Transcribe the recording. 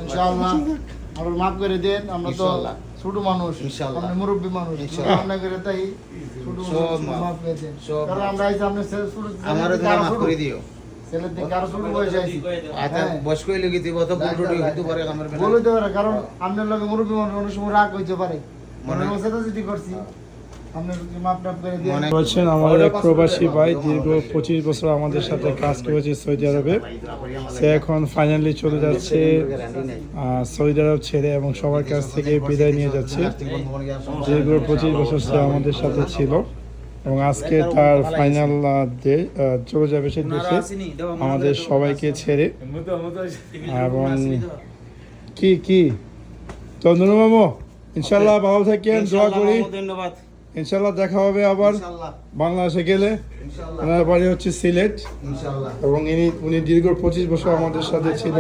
ইনশাআল্লাহ আমরা মাফ করে দেন, আমরা তো ছোট মানুষ, আপনি মুরব্বী মানুষ, আমরা করে তাই ছোট মাফ করে দেন। কারণ আমরা এই যে আপনি ছোট আমারও তুমি মাফ করে দিও। ছেলের থেকে আরো ছোট বয়সে আইছি, আচ্ছা বয়স কইলে কি দিব তো বুলটুটি হইতে পারে আমার বেলা। বলতে পারে, কারণ আপনার লগে মুরব্বী মানুষ অনেক সময় রাগ হইতে পারে, মনে হচ্ছে তো যদি করছি আপনার মাফ টাফ করে দেন। বলছেন আমাদের এক প্রবাসী ভাই দীর্ঘ 25 বছর আমাদের সাথে কাজ করেছে সৌদি আরবে, সে এখন ফাইনালি চলে যাচ্ছে সৌদি আরব ছেড়ে এবং সবার কাছ থেকে বিদায় নিয়ে যাচ্ছে। দীর্ঘ 25 বছর সে আমাদের সাথে ছিল এবং আজকে তার ফাইনাল ডে, চলে যাবে সে দেশে আমাদের সবাইকে ছেড়ে। এবং কি কি তো নুরু মামু, ইনশাল্লাহ ভালো থাকেন, দোয়া করি ধন্যবাদ। ইনশাল্লাহ দেখা হবে আবার বাংলাদেশে গেলে। ওনার বাড়ি হচ্ছে সিলেট এবং উনি দীর্ঘ 25 বছর আমাদের সাথে ছিল।